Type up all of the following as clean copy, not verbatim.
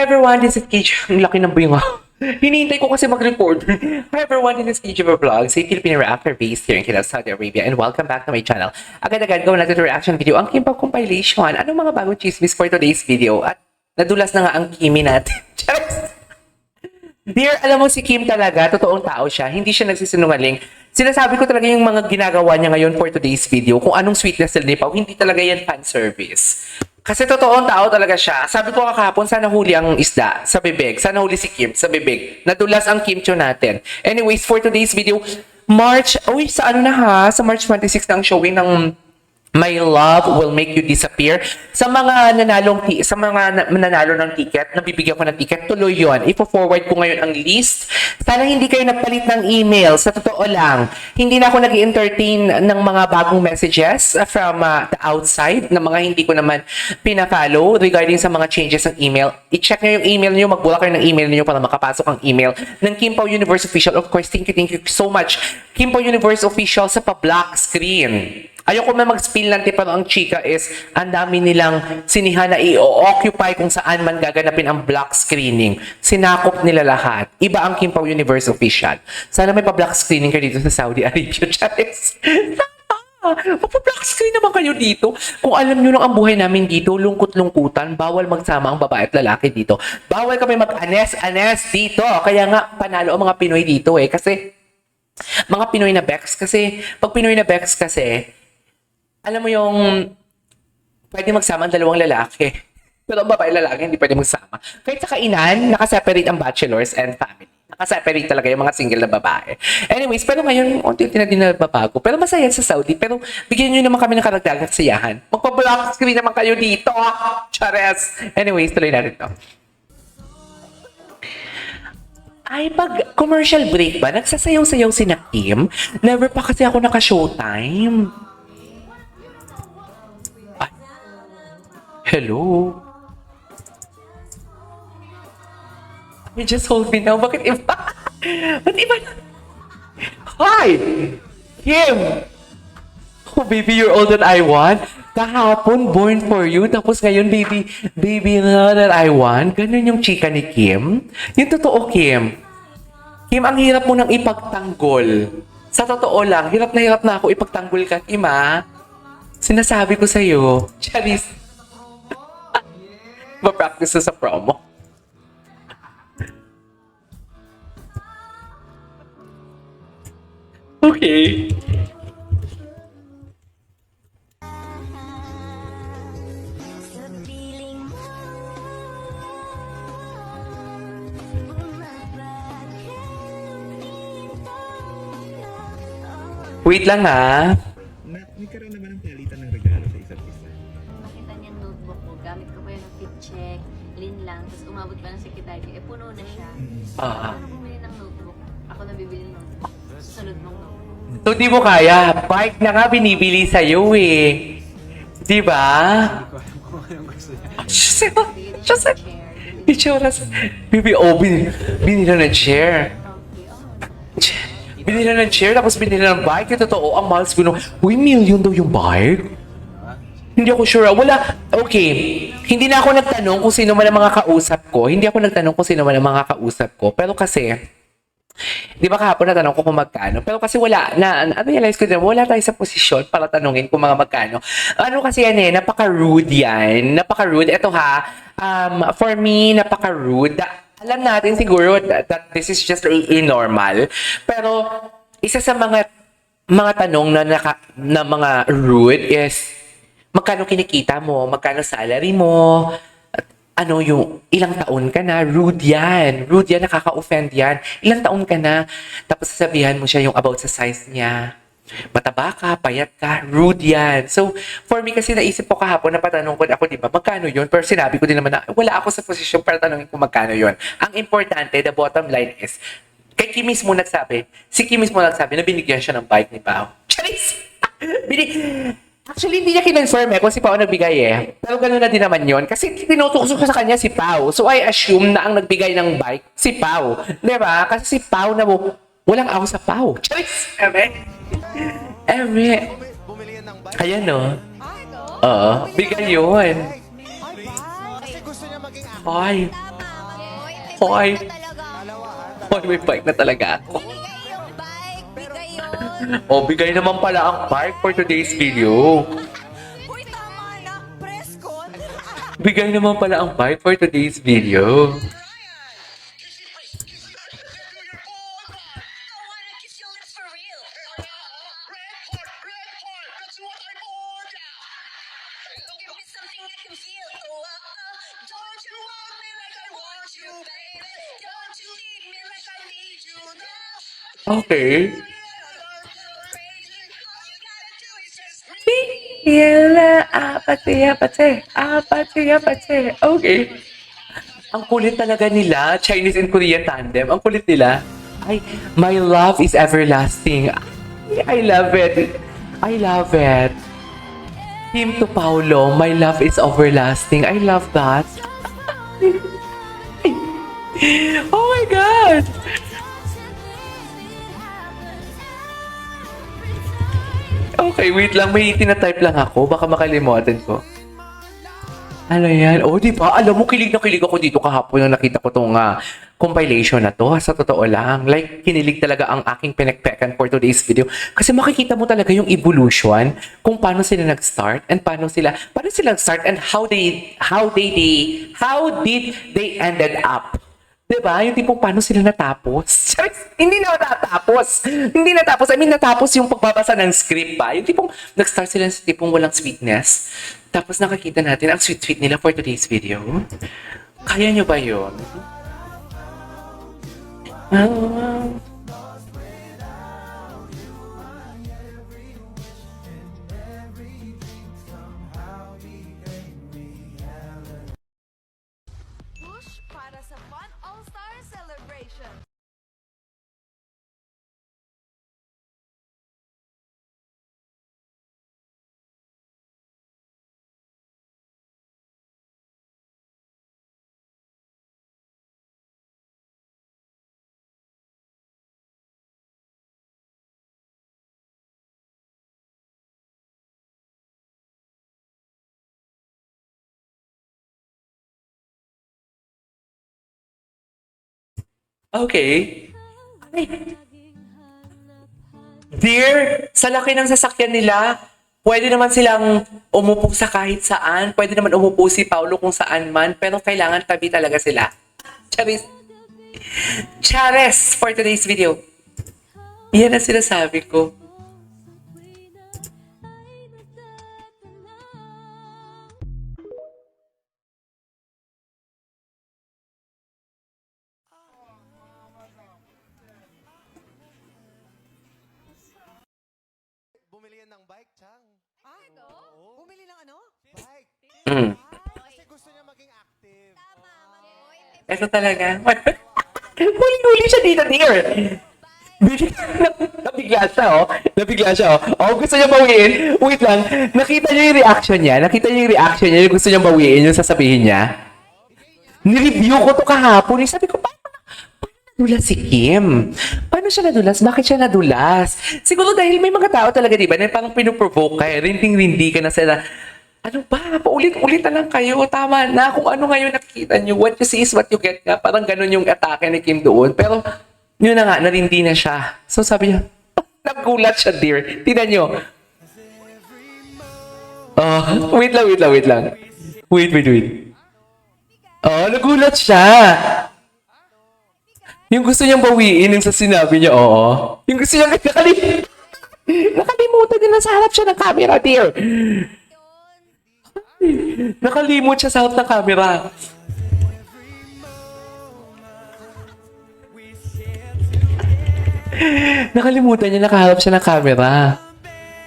everyone, this is KJ. Ang laki ng bunga. Hinihintay ko kasi mag-record. Hi everyone, this is KJ Vlog, sa Filipino reactor based here in Kidal, Saudi Arabia, and welcome back to my channel. Agad-agad gawin natin reaction video ang Kimbap compilation. Anong mga bagong chismis for today's video? At nadulas na nga ang Kimi natin. Dear, alam mo si Kim talaga, totoong tao siya. Hindi siya nagsisinungaling. Sinasabi ko talaga yung mga ginagawa niya ngayon for today's video. Kung anong sweetness ni Pao, hindi talaga yan fan service. Kasi totoong tao talaga siya. Sabi ko kakahapon, sana huli ang isda sa bibig. Sana huli si Kim sa bibig. Nadulas ang kimchi natin. Anyways, for today's video, sa ano na ha? Sa March 26 na ang showing ng My Love Will Make You Disappear. Sa mga nanalo ng ticket, nabibigyan ko ng ticket, tuloy yon. Ipo-forward ko ngayon ang list. Sana hindi kayo nagpalit ng email. Sa totoo lang, hindi na ako nag-entertain ng mga bagong messages from the outside, na mga hindi ko naman pina-follow regarding sa mga changes ng email. I-check nyo yung email nyo, magbula kayo ng email nyo para makapasok ang email ng Kim Pao Universe Official. Of course, thank you so much. Kim Pao Universe Official sa pa-black screen. Ayoko na mag-spill lang, pero ang chika is, ang dami nilang sinihan na i-occupy kung saan man gaganapin ang black screening. Sinakop nila lahat. Iba ang Kim Pao Universe Official. Sana may pa-black screening kayo dito sa Saudi Arabia, Charis. Magpa-black screen naman kayo dito. Kung alam nyo lang ang buhay namin dito, lungkot-lungkutan, bawal magsama ang babae at lalaki dito. Bawal kami mag-anes-anes dito. Kaya nga, panalo ang mga Pinoy dito eh. Kasi, mga Pinoy na Bex, kasi, pag Pinoy na Bex kasi, alam mo yung pwede magsama ang dalawang lalaki. Pero ang babae lalaki hindi pwede magsama. Kahit sa kainan, nakaseparate ang bachelors and family. Nakaseparate talaga yung mga single na babae. Anyways, pero ngayon, unti-unti na din nababago. Pero masaya sa Saudi. Pero bigyan nyo naman kami ng karagdagang kasiyahan. Magpa-block screen naman kayo dito. Chares! Anyways, tuloy natin to. Ay, pag commercial break ba, nagsasayaw-sayaw si na Kim? Never pa kasi ako naka-showtime. Hello? You just hold me now. Bakit iba? Ba't iba na? Hi! Kim! Oh, baby, you're all that I want. Kahapon, born for you. Tapos ngayon, baby na that I want. Ganun yung chika ni Kim. Yung totoo, Kim. Kim, ang hirap mo nang ipagtanggol. Sa totoo lang, hirap na ako ipagtanggol ka, Kim, ha? Sinasabi ko sa'yo. Charis. Ma-practice sa promo. Okay. Wait lang ha. Nagkaroon naman ng palitan ng regalo sa isa't isa. Makita niya notebook ko, gamit ko pa yun ng fit check, lin lang, tapos umabot pa ng secretary, puno na siya. Ako bumili ng notebook, ako na bibili ng notebook, susunod mong notebook. So, di mo kaya. Bike na nga binibili sa'yo eh. Di ba? Hindi ko alam kung anong gusto niya. Bigyan niya siya ng chair, Itsura sa... Bibi, binila ng chair. Binila ng chair, tapos binila ng bike. Yung totoo, ang mahal siguro. Uy, million daw yung bike? Hindi ako sure. Wala. Okay. Hindi na ako nagtanong kung sino man ang mga kausap ko. Pero kasi, di ba kahapon natanong ko kung magkano? Pero kasi na-realize ko din, wala tayo sa posisyon para tanungin kung mga magkano. Ano kasi yan eh, napaka-rude yan. Napaka-rude. Ito ha, for me, napaka-rude. Alam natin siguro that this is just normal. Pero isa sa mga tanong na mga rude is magkano kinikita mo, magkano salary mo, at ano yung ilang taon ka na, rude yan, nakaka-offend yan. Ilang taon ka na, tapos sasabihan mo siya yung about sa size niya. Mataba ka, payat ka, rude yan. So, for me kasi naisip ko kahapon na patanong ko ako, di ba, magkano yun? Pero sinabi ko din naman na wala ako sa posisyon para tanongin kung magkano yun. Ang importante, the bottom line is, si Kim mismo nagsabi na binigyan siya ng bike ni Pao. Charis! Actually, hindi niya kinonfirm kung si Pao nagbigay eh. Pero gano'n na din naman yun. Kasi tinutukso ko sa kanya si Pao. So, I assume na ang nagbigay ng bike, si Pao. Di ba? Kasi si Pao na walang ako sa Pao. Charis! Bumili yan ng bike? Ayan no. Oo, bigay yun. Kasi gusto niya maging Ay, Hoy. Talaga ako. Hoy, may bike na talaga ako. Bigay yung bike, bigay yun. O, bigay naman pala ang bike for today's video. Uy, tama na, Prescott. Bigay naman pala ang bike for today's video. Okay. Apate. Okay. Ang kulit talaga nila. Chinese and Korean tandem. Ang kulit nila. Ay, my love is everlasting. I love it. I love it. Kim to Paulo, my love is everlasting. I love that. Oh my God! Okay, wait lang. May tinatype lang ako. Baka makalimutan ko. Ano yan? Oh, di ba? Alam mo, kilig na kilig ako dito kahapon nung nakita ko tong compilation na to. Sa totoo lang. Like, kinilig talaga ang aking pinagpekan for today's video. Kasi makikita mo talaga yung evolution kung paano sila nag-start and paano sila nag-start and how did they ended up. Diba? Yung tipong paano sila natapos. Hindi na natapos. Hindi natapos. I mean, natapos yung pagbabasa ng script pa. Yung tipong nag-start sila sa tipong walang sweetness. Tapos nakakita natin ang sweet-sweet nila for today's video. Kaya nyo ba yun? Push para sa Fun All-Star Celebration. Okay. Dear, sa laki ng sasakyan nila, pwede naman silang umupo sa kahit saan. Pwede naman umupo si Paulo kung saan man. Pero kailangan tabi talaga sila. Charis. Charis for today's video. Yan ang sinasabi ko. Bumili yan ng bike, Chang. Oo. Bumili ng ano? Bike. Mm. Kasi gusto niya maging active. Ito talaga. Huli-huli siya dito, dear. Nabigla siya, oh. Nabigla siya, oh. Oh, gusto niya bawiin. Wait lang. Nakita niyo yung reaction niya? Yung gusto niya bawiin, yung sasabihin niya? Ni-review ko to kahapon. Sabi ko, paano nadulas si Kim? Paano siya nadulas? Bakit siya nadulas? Siguro dahil may mga tao talaga, di ba, na parang pinuprovoke ka, rinding-rindi ka na sila. Ano ba? Paulit-ulit na lang kayo. Tama na. Kung ano ngayon nakikita nyo, what you see is what you get nga. Parang ganun yung atake ni Kim doon. Pero, yun na nga, narindi na siya. So sabi niya, nagulat siya, dear. Tingnan nyo. Wait lang. Wait. Nagulat siya. Yung gusto niyang bawiin yung sa sinabi niya, oo. Yung gusto niyang nakalimutan din na sa harap siya ng camera, dear. Nakalimot siya sa harap ng camera. Nakalimutan niya, nakaharap siya ng camera.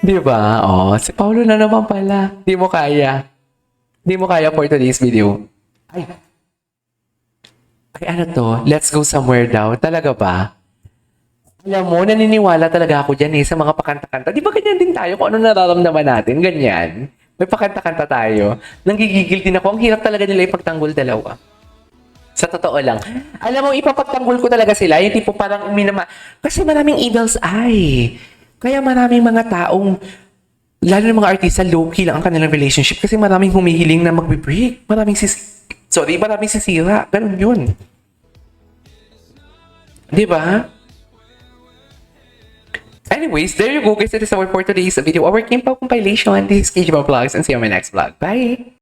Di ba? Oh, si Paulo na naman pala. Di mo kaya for today's video. Ay, ano to? Let's go somewhere daw. Talaga ba? Alam mo, naniniwala talaga ako dyan sa mga pakanta-kanta. Di ba ganyan din tayo kung ano nararamdaman natin? Ganyan. May pakanta-kanta tayo. Nanggigigil din ako. Ang hirap talaga nila ipagtanggol dalawa. Sa totoo lang. Alam mo, ipapagtanggol ko talaga sila. Yung tipo parang kasi maraming evil's eye. Kaya maraming mga taong, lalo ng mga artista, low-key lang ang kanilang relationship. Kasi maraming humihiling na magbe-break. Maraming sisira. Ganun yun. Di ba? Anyways, there you go guys. It is our for today's video. Our Kim Pao compilation. This is KJ Vlogs and see you on my next vlog. Bye!